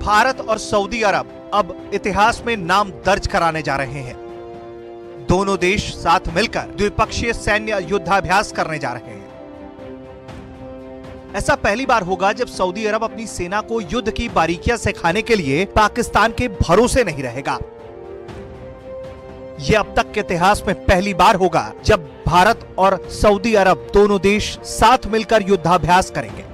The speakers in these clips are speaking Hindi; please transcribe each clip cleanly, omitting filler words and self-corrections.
भारत और सऊदी अरब अब इतिहास में नाम दर्ज कराने जा रहे हैं। दोनों देश साथ मिलकर द्विपक्षीय सैन्य युद्धाभ्यास करने जा रहे हैं। ऐसा पहली बार होगा जब सऊदी अरब अपनी सेना को युद्ध की बारीकियां सिखाने के लिए पाकिस्तान के भरोसे नहीं रहेगा। यह अब तक के इतिहास में पहली बार होगा जब भारत और सऊदी अरब दोनों देश साथ मिलकर युद्धाभ्यास करेंगे।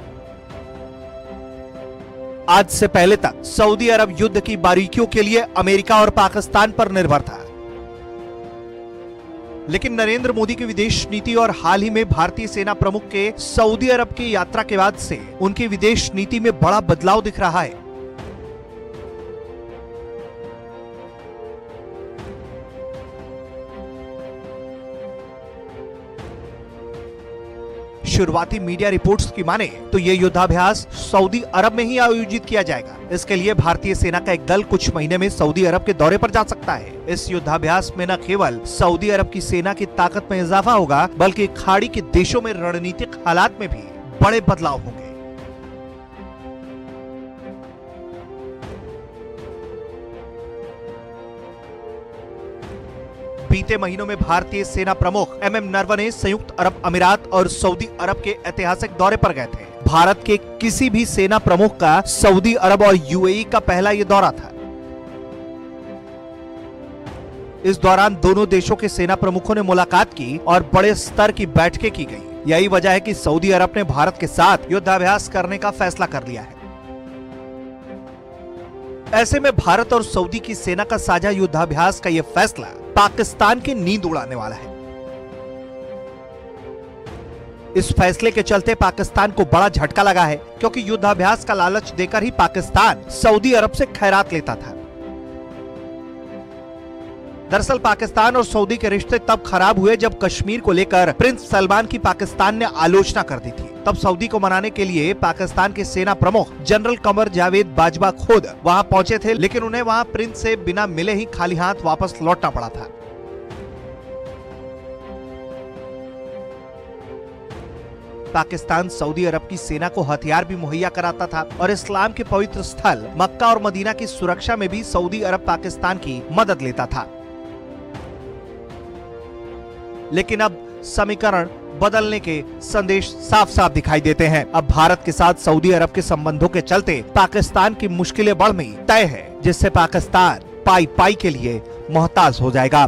आज से पहले तक सऊदी अरब युद्ध की बारीकियों के लिए अमेरिका और पाकिस्तान पर निर्भर था, लेकिन नरेंद्र मोदी की विदेश नीति और हाल ही में भारतीय सेना प्रमुख के सऊदी अरब की यात्रा के बाद से उनकी विदेश नीति में बड़ा बदलाव दिख रहा है। शुरुआती मीडिया रिपोर्ट्स की माने तो ये युद्धाभ्यास सऊदी अरब में ही आयोजित किया जाएगा। इसके लिए भारतीय सेना का एक दल कुछ महीने में सऊदी अरब के दौरे पर जा सकता है। इस युद्धाभ्यास में न केवल सऊदी अरब की सेना की ताकत में इजाफा होगा, बल्कि खाड़ी के देशों में रणनीतिक हालात में भी बड़े बदलाव होंगे। बीते महीनों में भारतीय सेना प्रमुख MM नरवणे संयुक्त अरब अमीरात और सऊदी अरब के ऐतिहासिक दौरे पर गए थे। भारत के किसी भी सेना प्रमुख का सऊदी अरब और UAE का पहला यह दौरा था। इस दौरान दोनों देशों के सेना प्रमुखों ने मुलाकात की और बड़े स्तर की बैठकें की गई। यही वजह है कि सऊदी अरब ने भारत के साथ युद्धाभ्यास करने का फैसला कर लिया है। ऐसे में भारत और सऊदी की सेना का साझा युद्धाभ्यास का यह फैसला पाकिस्तान की नींद उड़ाने वाला है। इस फैसले के चलते पाकिस्तान को बड़ा झटका लगा है, क्योंकि युद्धाभ्यास का लालच देकर ही पाकिस्तान सऊदी अरब से खैरात लेता था। दरअसल पाकिस्तान और सऊदी के रिश्ते तब खराब हुए जब कश्मीर को लेकर प्रिंस सलमान की पाकिस्तान ने आलोचना कर दी थी। तब सऊदी को मनाने के लिए पाकिस्तान के सेना प्रमुख जनरल कमर जावेद बाजवा खुद वहां पहुंचे थे, लेकिन उन्हें वहां प्रिंस से बिना मिले ही खाली हाथ वापस लौटना पड़ा था। पाकिस्तान सऊदी अरब की सेना को हथियार भी मुहैया कराता था और इस्लाम के पवित्र स्थल मक्का और मदीना की सुरक्षा में भी सऊदी अरब पाकिस्तान की मदद लेता था। लेकिन अब समीकरण बदलने के संदेश साफ साफ दिखाई देते हैं। अब भारत के साथ सऊदी अरब के संबंधों के चलते पाकिस्तान की मुश्किलें बढ़नी तय है, जिससे पाकिस्तान पाई पाई के लिए मोहताज हो जाएगा।